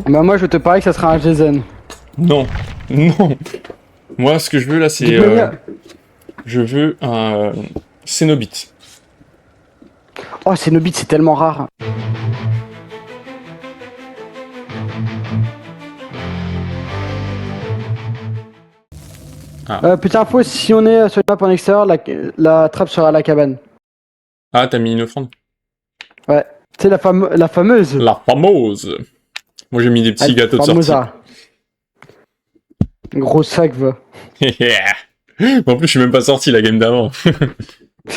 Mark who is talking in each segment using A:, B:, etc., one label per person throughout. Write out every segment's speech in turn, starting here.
A: Bah moi je te parie que ça sera un Jason.
B: Non, non. Moi, ce que je veux là, c'est... je veux un Cénobite.
A: Oh, Cénobite, c'est tellement rare. Petite info, si on est sur une map en extérieur, la trappe sera à la cabane.
B: Ah, t'as mis une offrande?
A: Ouais, c'est la fameuse.
B: La fameuse. Moi, j'ai mis des petits gâteaux de sortie.
A: Gros sac, va.
B: En plus, je suis même pas sorti la game d'avant.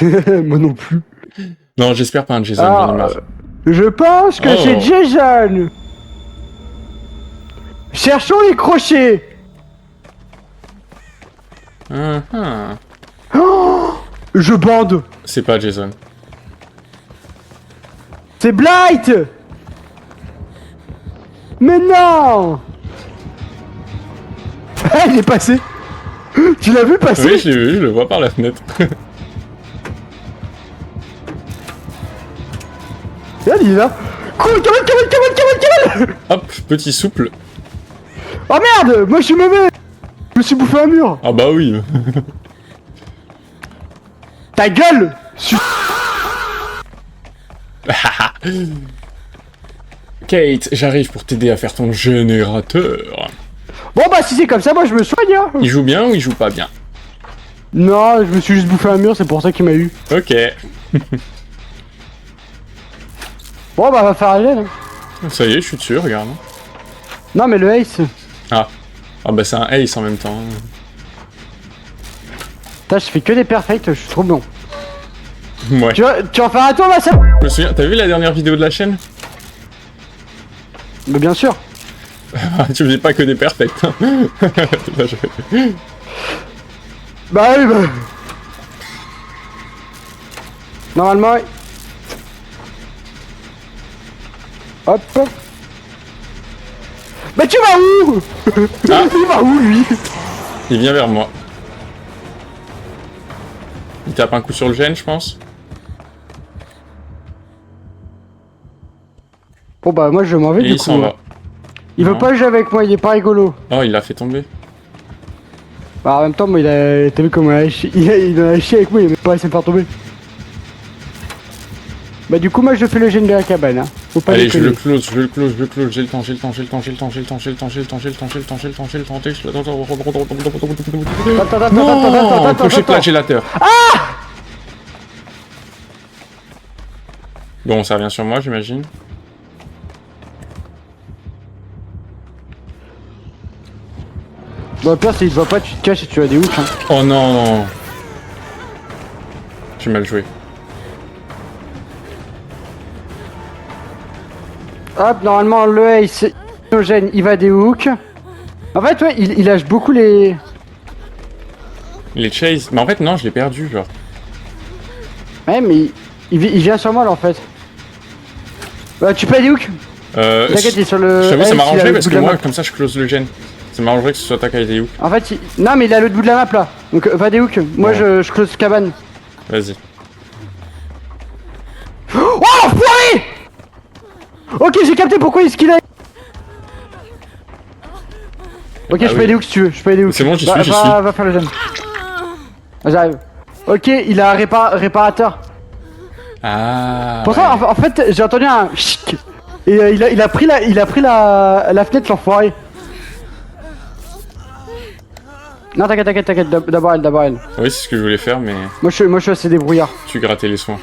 A: Moi non plus.
B: Non, j'espère pas un Jason, j'en ai marre.
A: Je pense que c'est Jason. Cherchons les crochets. Oh, je bande.
B: C'est pas Jason.
A: C'est Blight. Mais non. Ah, il est passé. Tu l'as vu passer?
B: Oui, je l'ai vu, je le vois par la fenêtre.
A: Regarde, il est là. Cool, cavale.
B: Hop, petit souple.
A: Oh merde, moi je suis mauvais. Je me suis bouffé un mur.
B: Ah bah oui.
A: Ta gueule.
B: Kate, j'arrive pour t'aider à faire ton générateur.
A: Bon bah si c'est comme ça, moi je me soigne hein.
B: Il joue bien ou il joue pas bien?
A: Non, je me suis juste bouffé un mur, c'est pour ça qu'il m'a eu.
B: Ok.
A: Bon bah on va faire un gène.
B: Ça y est, je suis dessus, regarde.
A: Non mais le ace.
B: Ah. Ah bah c'est un ace en même temps.
A: Putain, je fais que des perfects, je suis trop bon.
B: Ouais.
A: Tu vas faire un tour ma sœur?
B: Je me souviens, t'as vu la dernière vidéo de la chaîne?
A: Mais bien sûr.
B: Tu faisais pas que des perfects.
A: Bah oui bah. Normalement. Hop. Mais tu vas où?
B: Ah.
A: Il va où lui?
B: Il vient vers moi. Il tape un coup sur le gène, je pense.
A: Bon bah moi je m'en vais
B: Et
A: du
B: il
A: coup.
B: s'en va.
A: Il veut pas jouer avec moi, il est pas rigolo.
B: Oh, il l'a fait tomber.
A: Bah en même temps moi il a... T'as vu comment il a chié avec moi, il a même pas essayé de me faire tomber. Bah du coup moi je fais le gène de la cabane hein. Faut pas
B: allez,
A: déconner.
B: je le close, j'ai le temps, Non, clocher flagellateur.
A: Ah!
B: Bon, ça revient sur moi, j'imagine.
A: Bon, le pire, c'est qu'il te voit pas, tu te caches et tu as des hooks. Hein.
B: Oh non, non. J'ai mal joué.
A: Hop, normalement, le ace, gène, il va des hooks. En fait, ouais, il lâche beaucoup les...
B: Les chase. Mais en fait, non, je l'ai perdu, genre.
A: Ouais, mais il vient sur moi, là, en fait. Bah, tu peux des hooks? T'inquiète, il est sur le...
B: J'avoue, ça m'arrangerait parce que moi, comme ça, je close le gène. Ça m'arrangerait que ce soit ta des hooks.
A: En fait, non, mais il est à l'autre bout de la map, là. Donc, va des hooks. Moi,
B: bon.
A: je close cabane.
B: Vas-y.
A: Oh, enfoiré! Ok, j'ai capté pourquoi il skillait. Ok, je peux aider où si tu veux, je peux aider où.
B: C'est bon, j'y suis, j'y suis.
A: Va faire le gène. J'arrive. Ok, il a un réparateur.
B: Ah.
A: Pour ça, en fait, j'ai entendu un chic. Et il a pris la fenêtre, l'enfoiré. Non, t'inquiète, d'abord elle.
B: Oui, c'est ce que je voulais faire, mais...
A: Moi, je suis assez débrouillard.
B: Tu grattais les soins.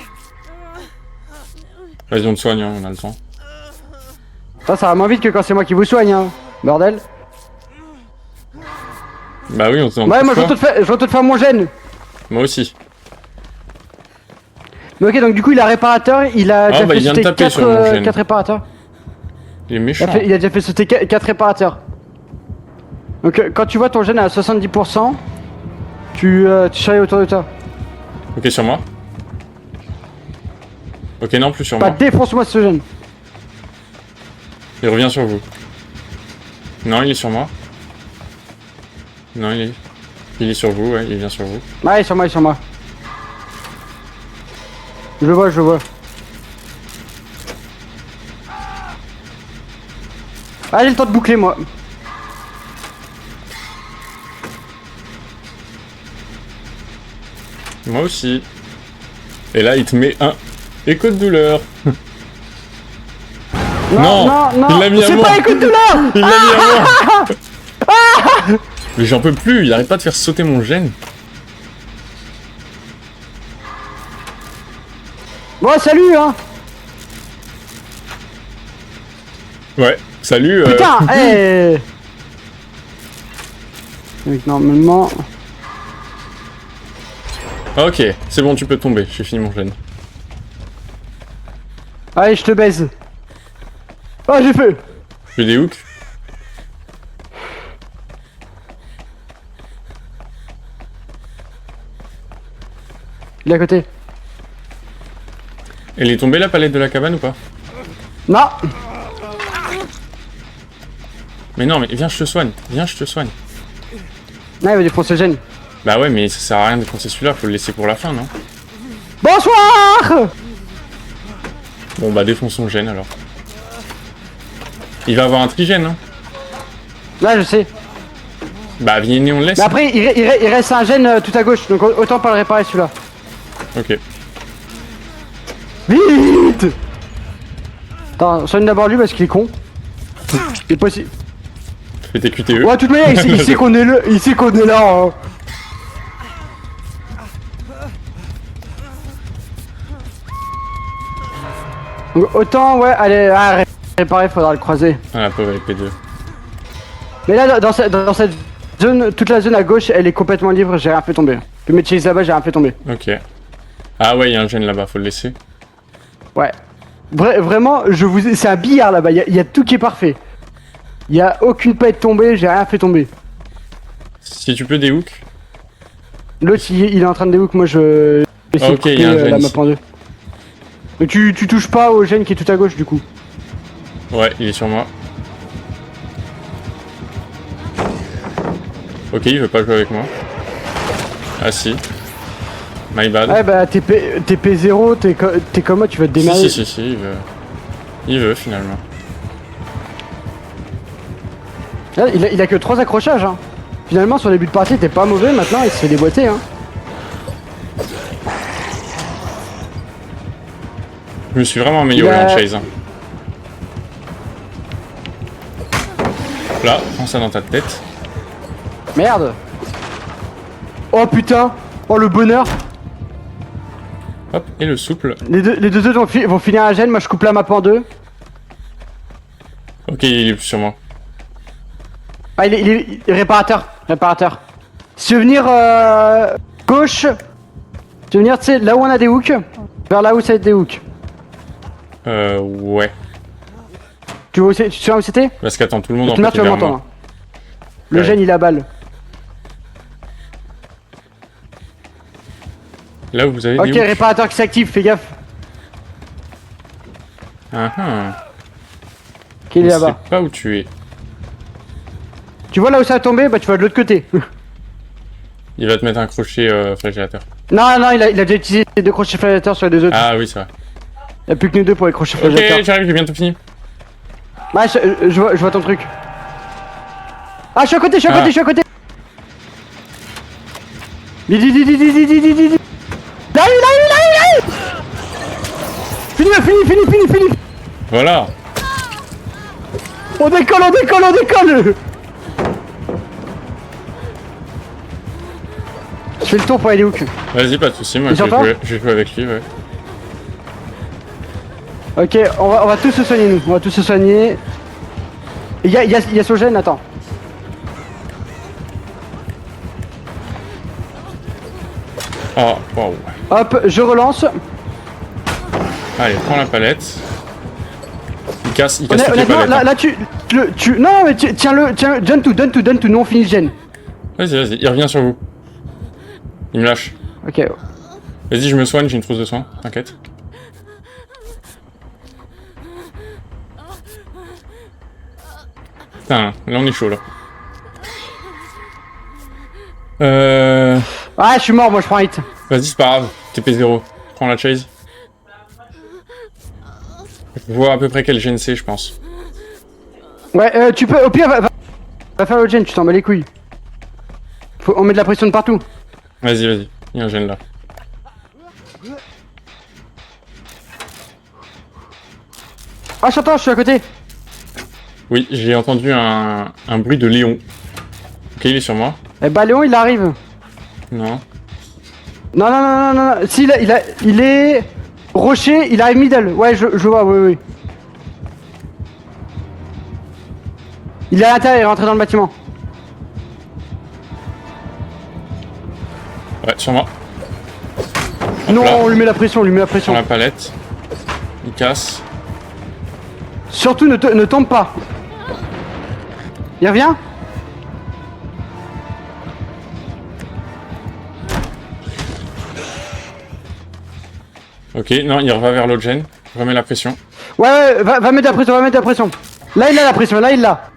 B: Vas-y, on te soigne, hein, on a le temps.
A: Ça va moins vite que quand c'est moi qui vous soigne, hein. Bordel.
B: Bah oui, on te
A: ouais, moi, je veux te faire mon gène.
B: Moi aussi.
A: Mais ok, donc du coup, il a réparateur, il a déjà fait
B: sauter
A: 4 réparateurs.
B: Il est méchant.
A: Il a déjà fait sauter 4 réparateurs. Donc quand tu vois ton gène à 70%, tu charries autour de toi.
B: Ok, sur moi. Ok, non, plus sur
A: Pas
B: moi.
A: défonce-moi ce gène.
B: Il revient sur vous. Non, il est sur moi. Non, il est sur vous, ouais, il vient sur vous.
A: Ah, il est sur moi. Je le vois. Ah, j'ai le temps de boucler, moi.
B: Moi aussi. Et là, il te met un écho de douleur. Non, il l'a mis à
A: c'est
B: moi.
A: pas écoute de douleur.
B: Il l'a mis à moi. Mais j'en peux plus, il arrête pas de faire sauter mon gène.
A: Bon, salut, hein.
B: Ouais, salut.
A: Putain, eh. Donc, normalement...
B: Ah, ok, c'est bon, tu peux tomber, j'ai fini mon gène.
A: Allez, je te baise. Oh, j'ai fait.
B: J'ai des hooks.
A: Il est à côté.
B: Elle est tombée la palette de la cabane ou pas?
A: Non.
B: Mais non, mais viens, je te soigne. Viens, je te soigne.
A: Non, il va défoncer le gène.
B: Bah ouais, mais ça sert à rien de penser celui-là, faut le laisser pour la fin, non?
A: Bonsoir.
B: Bon bah défonçons le gène alors. Il va avoir un trigène, hein?
A: Là, je sais.
B: Bah viens, on le laisse.
A: Mais après, il reste un gène tout à gauche, donc autant pas le réparer celui-là.
B: Ok.
A: Vite. Attends, soigne d'abord lui parce qu'il est con. Il est possible.
B: Fais tes QTE.
A: Ouais, de toute manière, il sait qu'on est, il sait qu'on est là. Hein. Donc, autant, ouais, allez, réparer, faudra le croiser.
B: Ah la pauvre avec P2.
A: Mais là, dans cette zone, toute la zone à gauche, elle est complètement libre, j'ai rien fait tomber. Le métier là-bas, j'ai rien fait tomber.
B: Ok. Ah ouais, il y a un gène là-bas, faut le laisser.
A: Ouais. Vraiment, c'est un billard là-bas, il y a tout qui est parfait. Il y a aucune paille tombée, j'ai rien fait tomber.
B: Si tu peux des hooks.
A: L'autre, il est en train de déhook, moi je...
B: Ah, ok, il y a un gène
A: la map
B: ici.
A: en deux. Mais tu touches pas au gène qui est tout à gauche du coup.
B: Ouais, il est sur moi. Ok, il veut pas jouer avec moi. Ah si. My bad.
A: Ouais bah t'es P0, t'es comme moi, tu vas te démerder.
B: Si, il veut. Il veut finalement.
A: Là, il a que 3 accrochages hein. Finalement sur les buts de partie t'es pas mauvais, maintenant il se fait déboîter hein.
B: Je me suis vraiment amélioré en chase. Hein. Là, prends ça dans ta tête.
A: Merde. Oh putain. Oh le bonheur.
B: Hop, et le souple.
A: Les deux autres vont finir un gène, moi je coupe la map en deux.
B: Ok, il est plus sur moi.
A: Ah il est réparateur. Si tu veux venir gauche, tu veux venir tu sais là où on a des hooks, vers là où ça a des hooks.
B: Ouais.
A: Tu te souviens où c'était?
B: Parce qu'attends, tout le monde en
A: Tu
B: fait
A: vas
B: vers
A: m'entendre.
B: moi.
A: Le
B: Ouais.
A: gène il a balle.
B: Là où vous avez
A: Ok,
B: des hooks.
A: réparateur qui s'active, fais gaffe.
B: Ah ah.
A: Qui est
B: Je
A: là-bas.
B: sais pas où tu es.
A: Tu vois là où ça a tombé? Bah tu vas de l'autre côté.
B: Il va te mettre un crochet flagellateur.
A: Non, il a déjà utilisé les 2 crochets flagellateurs sur les deux autres.
B: Ah oui, c'est vrai.
A: Il n'y a plus que nous 2 pour les crochets
B: Ok,
A: flagellateurs.
B: j'arrive, j'ai bientôt fini.
A: Ouais, je vois ton truc. Ah, je suis à côté. Vite. Là, Fini.
B: Voilà.
A: On décolle. Je fais le tour pour aller hooks.
B: Vas-y, pas de soucis, moi
A: Il
B: je vais,
A: s'entend
B: je vais jouer avec lui, ouais.
A: Ok, on va tous se soigner nous. Il y a son gène, attends.
B: Oh, wow.
A: Hop, je relance.
B: Allez, prends la palette. Il casse toutes les
A: Honnêtement,
B: palettes. Hein.
A: là tu... Non mais tiens-le, donne tout, nous on finit le gène.
B: Vas-y, il revient sur vous. Il me lâche.
A: Ok.
B: Vas-y, je me soigne, j'ai une trousse de soins, t'inquiète. Putain, là on est chaud là.
A: Ah, je suis mort, moi je prends un hit.
B: Vas-y, c'est pas grave, TP0. Prends la chase. Je vois à peu près quel gène c'est, je pense.
A: Ouais, tu peux, au pire, va faire le gen, tu t'en bats les couilles. On met de la pression de partout.
B: Vas-y, vas-y. Il y a un gène là.
A: Ah, j'entends, je suis à côté.
B: Oui, j'ai entendu un bruit de Léon. Ok, il est sur moi.
A: Eh bah, Léon, il arrive.
B: Non.
A: Non, non, non, non, non, non. Si, il est... Rocher, il arrive middle. Ouais, je vois, oui, oui. Il est à l'intérieur, il est rentré dans le bâtiment.
B: Ouais, sur moi.
A: Non,
B: là.
A: on lui met la pression, on lui met la
B: Sur
A: pression.
B: la palette. Il casse.
A: Surtout, ne tombe pas. Il revient?
B: Ok, non, il revient vers l'autre gène. Remets la pression.
A: Ouais, ouais, va mettre la pression, va mettre la pression. Là, il a la pression, là, il l'a.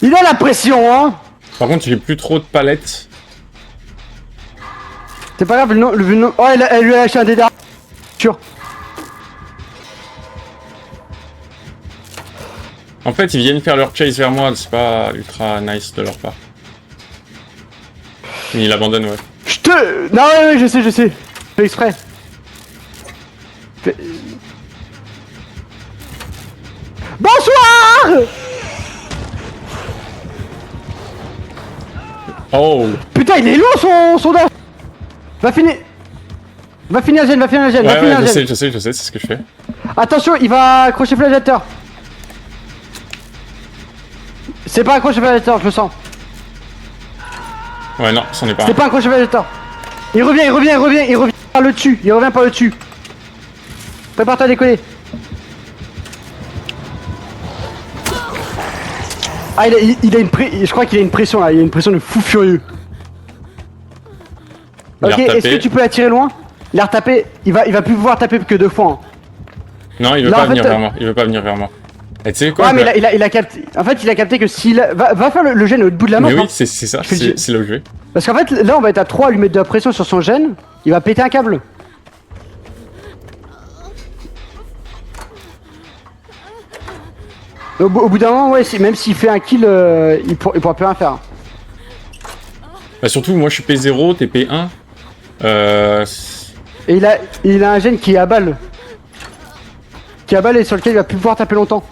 A: Il a la pression, hein.
B: Par contre, j'ai plus trop de palettes.
A: C'est pas grave, le nom... Oh, elle lui a lâché un dé d'armes. Sûr.
B: En fait, ils viennent faire leur chase vers moi. C'est pas ultra nice de leur part. Mais il abandonne, ouais.
A: Je te... Non, ouais, ouais, je sais. Je fais exprès. Bonsoir.
B: Oh!
A: Putain, il est long son dash. Va finir le gène, va finir le gène, va
B: Ouais,
A: finir
B: ouais,
A: le
B: je
A: gène.
B: sais, c'est ce que je fais.
A: Attention, il va accrocher flagellateur. C'est pas accrocher flagellateur, je le sens.
B: Ouais, non, c'en est pas
A: C'est
B: un.
A: pas accrocher flagellateur. Il revient par le dessus. Il revient par le dessus. Prépare-toi à décoller. Ah, il a une je crois qu'il a une pression là, il a une pression de fou furieux.
B: Il a
A: Ok, est-ce que
B: retapé.
A: tu peux la tirer loin? Il a retapé, il va plus pouvoir taper que 2 fois. Hein.
B: Non, il veut
A: Là,
B: pas
A: en fait,
B: venir vers moi. Il veut pas venir vers moi. Et tu sais quoi?
A: Ouais,
B: je
A: mais
B: vais-
A: il a capté. En fait, il a capté que s'il. Va faire le gène au bout de la main.
B: Mais
A: hein.
B: oui, c'est ça,
A: fais le-
B: c'est là où je vais.
A: Parce qu'en fait, là, on va être à 3 à lui mettre de la pression sur son gène. Il va péter un câble. Au bout d'un moment, ouais, même s'il fait un kill, il pourra plus rien faire.
B: Bah, surtout, moi je suis P0, t'es P1.
A: Et il a un gène qui est à balle. Qui est à balle et sur lequel il va plus pouvoir taper longtemps.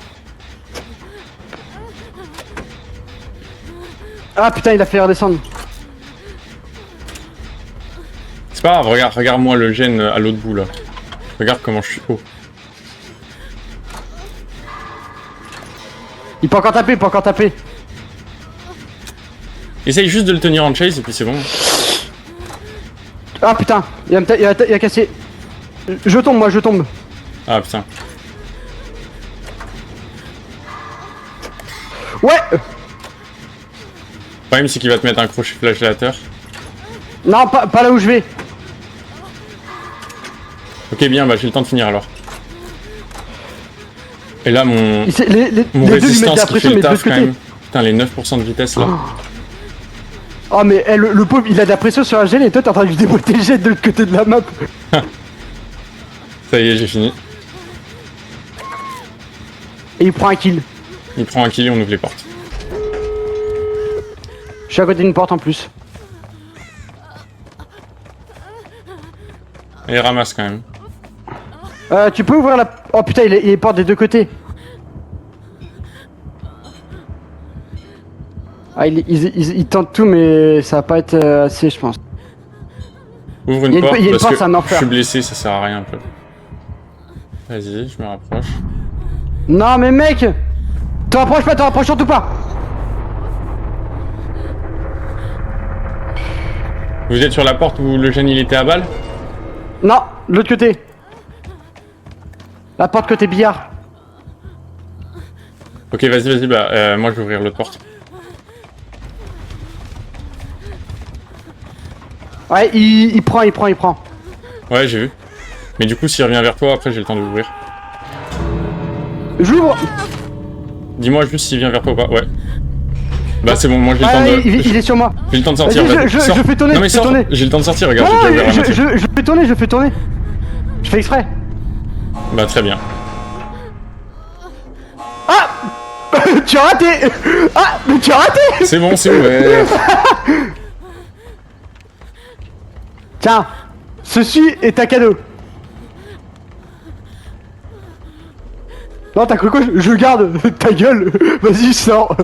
A: Ah putain, il a fait redescendre.
B: C'est pas grave, regarde-moi le gène à l'autre bout là. Regarde comment je suis haut.
A: Il peut encore taper,
B: Essaye juste de le tenir en chase et puis c'est bon.
A: Ah putain, il a cassé. Je tombe.
B: Ah putain.
A: Ouais.
B: Le problème c'est qu'il va te mettre un crochet flagellateur.
A: Non, pas là où je vais.
B: Ok, bien, bah j'ai le temps de finir alors. Et là, mon
A: Les deux lui mettent de
B: résistance
A: la
B: qui
A: pression,
B: fait
A: mais
B: le
A: de
B: taf
A: l'autre
B: quand
A: côté.
B: même. Putain, les 9% de vitesse là.
A: Oh mais le pauvre, il a de la pression sur un gène et toi t'es en train de lui déboîter le gène de l'autre côté de la map.
B: Ça y est, j'ai fini.
A: Et il prend un kill.
B: Il prend un kill et on ouvre les portes.
A: Je suis à côté d'une porte en plus.
B: Et il ramasse quand même.
A: Tu peux ouvrir la... Oh putain, il est porte des deux côtés. Ah, il tente tout, mais ça va pas être assez, je pense.
B: Ouvre
A: Il y a
B: une
A: une-
B: porte
A: il y a une
B: parce
A: porte,
B: que
A: c'est un enfer.
B: je suis blessé, ça sert à rien un peu. Vas-y, je me rapproche.
A: Non mais mec, te rapproche surtout pas.
B: Vous êtes sur la porte où le gène il était à balle?
A: Non, de l'autre côté. La porte côté billard.
B: Ok, vas-y, bah moi je vais ouvrir l'autre porte.
A: Ouais, il prend.
B: Ouais, j'ai vu. Mais du coup, s'il revient vers toi, après j'ai le temps de l'ouvrir.
A: J'ouvre.
B: Dis-moi juste s'il vient vers toi ou pas. Ouais. Bah c'est bon, moi j'ai le temps
A: Ah,
B: de.
A: il est sur moi.
B: J'ai le temps de sortir.
A: Vas-y,
B: vas-y.
A: je
B: Sors.
A: fais tourner,
B: Non mais
A: je fais
B: sors.
A: tourner.
B: J'ai le temps de sortir. Regarde,
A: Non,
B: j'ai déjà ouvert la moitié.
A: je fais tourner. Je fais exprès.
B: Bah très bien.
A: Ah. Tu as raté. Ah, mais tu as raté.
B: C'est bon, c'est ouvert.
A: Tiens, ceci est un cadeau. Non, t'as cru quoi? Je le garde. Ta gueule. Vas-y, sors.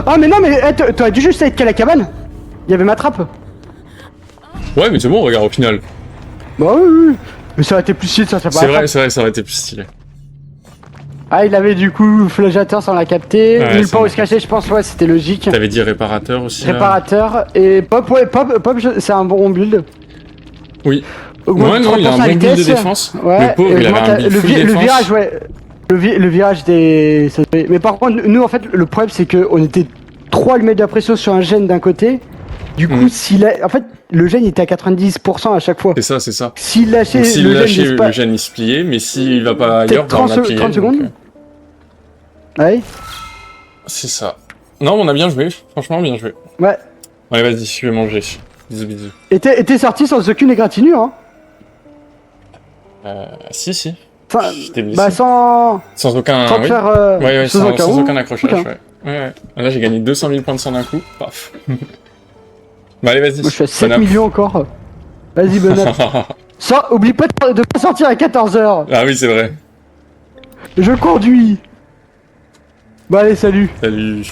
A: Ah, mais non, mais t'aurais dû juste être qu'à la cabane. Il y avait ma trappe.
B: Ouais, mais c'est bon, regarde, au final.
A: Bah oui, oui. Mais ça aurait été plus stylé de sortir par
B: C'est
A: la
B: vrai,
A: trappe.
B: c'est vrai, ça aurait été plus stylé.
A: Ah, il avait du coup flagellateur sans la capter.
B: Ouais,
A: Nulle
B: c'est
A: part où
B: bon.
A: se cacher, je pense, ouais, c'était logique.
B: T'avais dit réparateur aussi, là.
A: Réparateur et pop, ouais, pop, c'est un bon build.
B: Oui.
A: Augmente
B: Ouais, non, il a un
A: 30%
B: bon
A: la
B: build de
A: vitesse.
B: défense.
A: Ouais,
B: Le pauvre,
A: et
B: il avait
A: augmente
B: un build full
A: le
B: défense.
A: virage, ouais. Le virage des. ça se fait. Mais par contre, nous en fait, le problème c'est qu'on était trop allumé de la pression sur un gène d'un côté. Du coup, s'il a. En fait, le gène était à 90% à chaque fois.
B: C'est ça, c'est ça.
A: S'il lâchait
B: Donc s'il
A: le
B: lâchait,
A: gène,
B: le gène il se pliait, mais s'il va pas ailleurs,
A: peut-être
B: bah, on a plié.
A: 30
B: donc,
A: secondes. Ouais,
B: c'est ça. Non, on a bien joué, franchement bien joué.
A: ouais.
B: Allez, vas-y, je vais manger. Bisous, bisous.
A: Et t'es sorti sans aucune égratignure, hein.
B: Si.
A: Enfin,
B: J'étais blessé.
A: bah sans
B: Sans aucun.
A: te
B: oui.
A: faire.
B: Ouais, sans aucun accrochage,
A: aucun.
B: ouais. Là, j'ai gagné 200 000 points de sang d'un coup. Paf. Bah, allez, vas-y.
A: Moi je suis à 7
B: Bonne app.
A: millions encore. Vas-y, bonne app. Oublie pas de pas sortir à 14h.
B: Ah oui, c'est vrai.
A: Je conduis. Bah allez, salut.
B: Salut.